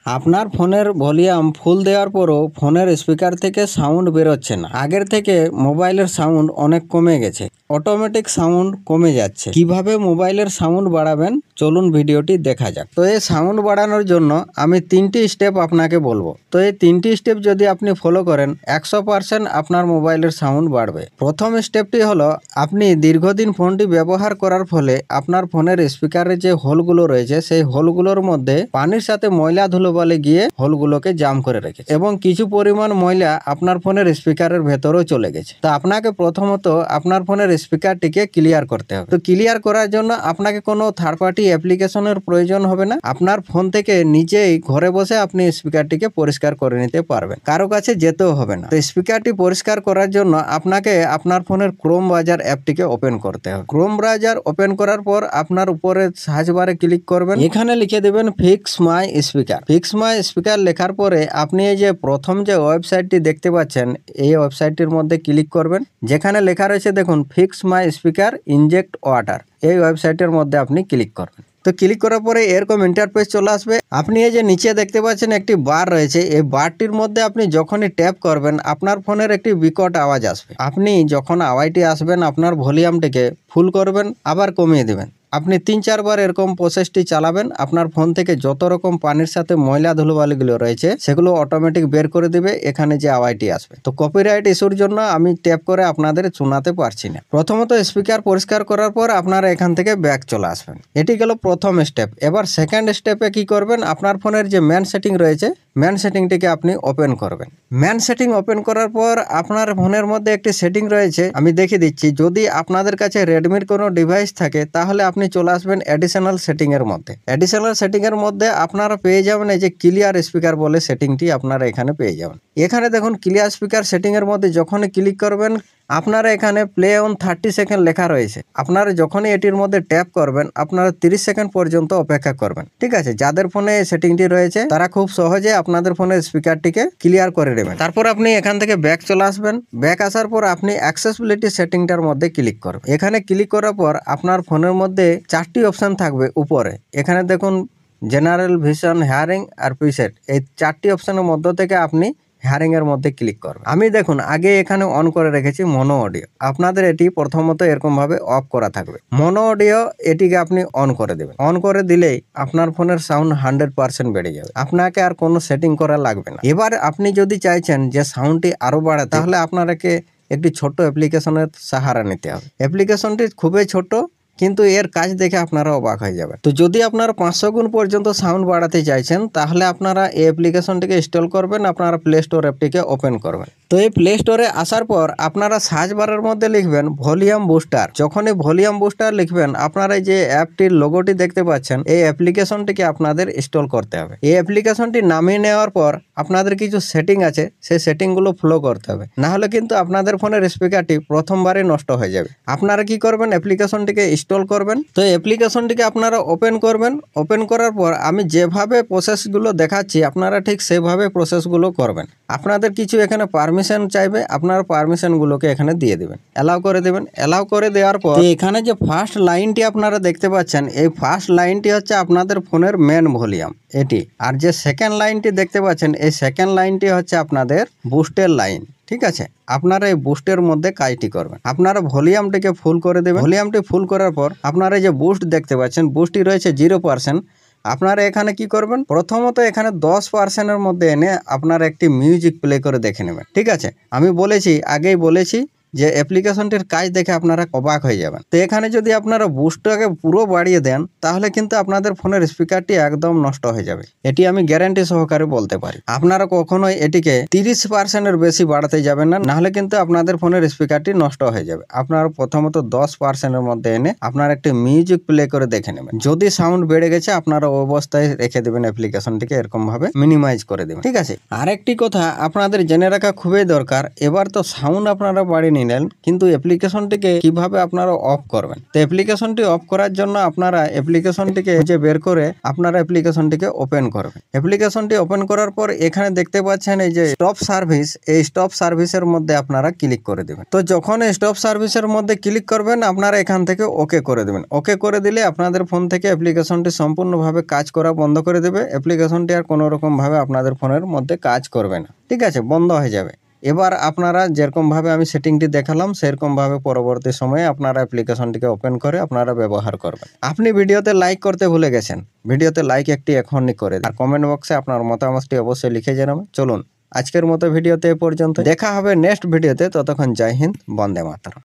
আপনার ফোনের ভলিউম ফুল দেওয়ার পরও ফোনের স্পিকার থেকে সাউন্ড বেরোচ্ছে না। আগের থেকে মোবাইলের সাউন্ড অনেক কমে গেছে, অটোমেটিক সাউন্ড কমে যাচ্ছে। কিভাবে মোবাইলের সাউন্ড বাড়াবেন চলুন ভিডিওটি দেখা যাক। তো এই সাউন্ড বাড়ানোর জন্য আমি 3টি স্টেপ আপনাকে বলবো। তো এই 3টি স্টেপ যদি আপনি ফলো করেন 100% আপনার মোবাইলের সাউন্ড বাড়বে। প্রথম স্টেপটি হলো, আপনি দীর্ঘদিন ফোনটি ব্যবহার করার ফলে আপনার ফোনের স্পিকারের যে হোলগুলো রয়েছে সেই হোলগুলোর মধ্যে পানির সাথে ময়লা ধুলোবালি গিয়ে হোলগুলোকে জাম করে রেখেছে এবং কিছু পরিমাণ ময়লা আপনার ফোনের স্পিকারের ভেতরেও চলে গেছে। তো আপনাকে প্রথমত আপনার ফোনের স্পিকারটিকে ক্লিয়ার করতে হবে। তো ক্লিয়ার করার জন্য আপনাকে কোনো থার্ড পার্টি অ্যাপ্লিকেশনের প্রয়োজন হবে না। আপনার ফোন থেকে নিজেই ঘরে বসে আপনি স্পিকারটিকে পরিষ্কার করে নিতে পারবেন, কারো কাছে যেতেও হবে না। তো স্পিকারটি পরিষ্কার করার জন্য আপনাকে আপনার ফোনের ক্রোম ব্রাউজার অ্যাপটিকে ওপেন করতে হবে। ক্রোম ব্রাউজার ওপেন করার পর আপনার উপরে সার্চ বারে ক্লিক করবেন, এখানে লিখে দেবেন ফিক্স মাই স্পিকার। ফিক্স মাই স্পিকার লেখার পরে আপনি এই যে প্রথম যে ওয়েবসাইটটি দেখতে পাচ্ছেন এই ওয়েবসাইটটির মধ্যে ক্লিক করবেন, যেখানে লেখা রয়েছে দেখুন ফিক্স মাই স্পিকার ইনজেক্ট ওয়াটার। এই ওয়েবসাইটের মধ্যে আপনি ক্লিক করবেন। তো ক্লিক করার পরে এরকম ইন্টারফেস চলে আসবে। আপনি এই যে নিচে দেখতে পাচ্ছেন একটি বার রয়েছে, এই বারটির মধ্যে আপনি যখনই ট্যাপ করবেন আপনার ফোনের একটি বিকট আওয়াজ আসবে। আপনি যখন আওয়াজটি আসবেন আপনার ভলিউমটিকে ফুল করবেন, আবার কমিয়ে দেবেন। আপনি 3-4 বার এরকম প্রসেসটি চালাবেন, আপনার ফোন থেকে যত রকম পানির সাথে ময়লা ধুলোবালিগুলো রয়েছে সেগুলো অটোমেটিক বের করে দিবে এখানে যে আওয়াজটি আসবে। তো কপিরাইট ইস্যুর জন্য আমি ট্যাপ করে আপনাদের শোনাতে পারছি না। প্রথমত স্পিকার পরিষ্কার করার পর আপনারা এখান থেকে ব্যাক চলে আসবেন। এটি গেল প্রথম স্টেপ। এবার সেকেন্ড স্টেপে কি করবেন, আপনার ফোনের যে ম্যান সেটিং রয়েছে ম্যান সেটিংটিকে আপনি ওপেন করবেন। ম্যান সেটিং ওপেন করার পর আপনার ফোনের মধ্যে একটি সেটিং রয়েছে, আমি দেখিয়ে দিচ্ছি। যদি আপনাদের কাছে রেডমির কোনো ডিভাইস থাকে তাহলে আপনি চলে আসবেন অ্যাডিশনাল সেটিং এর মধ্যে। অ্যাডিশনাল সেটিং এর মধ্যে আপনারা পেয়ে যাবেন এই যে ক্লিয়ার স্পিকার বলে সেটিংটি আপনারা এখানে পেয়ে যাবেন। এখানে দেখুন ক্লিয়ার স্পিকার সেটিং এর মধ্যে যখনই ক্লিক করবেন আপনারা এখানে প্লে অন 30 সেকেন্ড লেখা রয়েছে। আপনারা যখনই এটির মধ্যে ট্যাপ করবেন আপনারা 30 সেকেন্ড পর্যন্ত অপেক্ষা করবেন। ঠিক আছে, যাদের ফোনে সেটিংটি রয়েছে তারা খুব সহজে আপনাদের ফোনের স্পিকারটিকে ক্লিয়ার করে নেবেন। তারপর আপনি এখান থেকে ব্যাক চলে আসবেন। ব্যাক আসার পর আপনি অ্যাক্সেসিবিলিটি সেটিংটার মধ্যে ক্লিক করবেন। এখানে ক্লিক করার পর আপনার ফোনের মধ্যে 4টি অপশন থাকবে উপরে। এখানে দেখুন জেনারেল, ভিশন, হেয়ারিং আর প্রিসেট, এই 4টি অপশনের মধ্য থেকে আপনি হেয়ারিং এর মধ্যে ক্লিক করবেন। আমি দেখুন আগে এখানে অন করে রেখেছি মনো অডিও, আপনাদের এটি প্রথমত এরকম ভাবে অফ করা থাকবে। মনো অডিও এটিকে আপনি অন করে দেবেন। অন করে দিলেই আপনার ফোনের সাউন্ড 100% বেড়ে যাবে, আপনাকে আর কোনো সেটিং করা লাগবে না। এবার আপনি যদি চাইছেন যে সাউন্ডটি আরো বাড়াতে, তাহলে আপনাকে একটি ছোট অ্যাপ্লিকেশনের সাহারা নিতে হবে। অ্যাপ্লিকেশনটি খুবই ছোট কিন্তু এর কাজ দেখে আপনারা অবাক হয়ে যাবেন। তো যদি আপনারা 500 গুণ পর্যন্ত সাউন্ড বাড়াতে চাইছেন তাহলে আপনারা এই অ্যাপ্লিকেশনটিকে ইনস্টল করবেন, আপনারা প্লে স্টোর অ্যাপটিকে ওপেন করবেন। তো এই প্লে স্টোরে আসার পর আপনারা সার্চ বারের মধ্যে লিখবেন ভলিউম বুস্টার। যখনই ভলিউম বুস্টার লিখবেন আপনারা এই যে অ্যাপটির লোগোটি দেখতে পাচ্ছেন এই অ্যাপ্লিকেশনটিকে আপনাদের ইনস্টল করতে হবে। এই অ্যাপ্লিকেশনটি নামিয়ে নেওয়ার পর আপনাদের কিছু সেটিং আছে, সেই সেটিংগুলো ফলো করতে হবে, না হলে কিন্তু আপনাদের ফোনের স্পিকারটি প্রথমবারে নষ্ট হয়ে যাবে। আপনারা কি করবেন, অ্যাপ্লিকেশনটিকে ইনস্টল করবেন। তো অ্যাপ্লিকেশনটিকে আপনারা ওপেন করবেন। ওপেন করার পর আমি যেভাবে প্রসেসগুলো দেখাচ্ছি আপনারা ঠিক সেভাবে প্রসেসগুলো করবেন। আপনাদের কিছু এখানে পারমিশন চাইবে, আপনারা পারমিশনগুলোকে এখানে দিয়ে দেবেন, অ্যালাউ করে দেবেন। অ্যালাউ করে দেওয়ার পর এখানে যে ফার্স্ট লাইনটি আপনারা দেখতে পাচ্ছেন এই ফার্স্ট লাইনটি হচ্ছে আপনাদের ফোনের মেন ভলিউম এটি, আর যে সেকেন্ড লাইনটি দেখতে পাচ্ছেন এই সেকেন্ড লাইনটি হচ্ছে আপনাদের বুস্টের লাইন। ঠিক আছে, আপনারা এই বুস্টের মধ্যে কাজটি করবেন। আপনারা ভলিউমটিকে ফুল করে দেবেন। ভলিউমটি ফুল করার পর আপনারা এই যে বুস্ট দেখতে পাচ্ছেন বুস্টটি রয়েছে 0%। আপনারা এখানে কি করবেন, প্রথমত এখানে 10%-এর মধ্যে এনে আপনারা একটি মিউজিক প্লে করে দেখে নেবেন। ঠিক আছে, আমি বলেছি আগেই বলেছি যে অ্যাপ্লিকেশনটির কাজ দেখে আপনারা অবাক হয়ে যাবেন। তো এখানে যদি আপনারা বুস্টটাকে পুরো বাড়িয়ে দেন তাহলে কিন্তু আপনাদের ফোনের স্পিকারটি একদম নষ্ট হয়ে যাবে, এটি আমি গ্যারান্টি সহকারে বলতে পারি। আপনারা কখনোই এটিকে 30%-এর বেশি বাড়াতে যাবেন না, নাহলে কিন্তু আপনাদের ফোনের স্পিকারটি নষ্ট হয়ে যাবে। আপনারা প্রথমত 10%-এর মধ্যে এনে আপনারা একটি মিউজিক প্লে করে দেখে নেবেন। যদি সাউন্ড বেড়ে গেছে আপনারা ওই অবস্থায় রেখে দেবেন, অ্যাপ্লিকেশনটিকে এরকম ভাবে মিনিমাইজ করে দেবেন। ঠিক আছে, আরেকটি কথা আপনাদের জেনে রাখা খুবই দরকার, এবার তো সাউন্ড আপনারা বাড়িয়ে নিন, নিলেন, কিন্তু অ্যাপ্লিকেশনটিকে কিভাবে আপনারা অফ করবেন। তো অ্যাপ্লিকেশনটি অফ করার জন্য আপনারা অ্যাপ্লিকেশনটিকে খুঁজে বের করে আপনারা অ্যাপ্লিকেশনটিকে ওপেন করবেন। অ্যাপ্লিকেশনটি ওপেন করার পর এখানে দেখতে পাচ্ছেন এই যে স্টপ সার্ভিস, এই স্টপ সার্ভিসের মধ্যে আপনারা ক্লিক করে দেবেন। তো যখন স্টপ সার্ভিসের মধ্যে ক্লিক করবেন আপনারা এখান থেকে ওকে করে দেবেন। ওকে করে দিলে আপনাদের ফোন থেকে অ্যাপ্লিকেশনটি সম্পূর্ণভাবে কাজ করা বন্ধ করে দেবে। অ্যাপ্লিকেশনটি আর কোনো রকমভাবে আপনাদের ফোনের মধ্যে কাজ করবে না, ঠিক আছে, বন্ধ হয়ে যাবে। এবার আপনারা যেরকমভাবে আমি সেটিংটি দেখালাম সেরকমভাবে পরবর্তী সময়ে আপনারা অ্যাপ্লিকেশনটিকে ওপেন করে আপনারা ব্যবহার করবেন। আপনি ভিডিওতে লাইক করতে ভুলে গেছেন, ভিডিওতে লাইক একটি এখনই করে দিন। আর কমেন্ট বক্সে আপনার মতামতটি অবশ্যই লিখে জানাবেন। চলুন আজকের মতো ভিডিওতে এ পর্যন্ত, দেখা হবে নেক্সট ভিডিওতে। ততক্ষণ জয় হিন্দ, বন্দে মাতরম।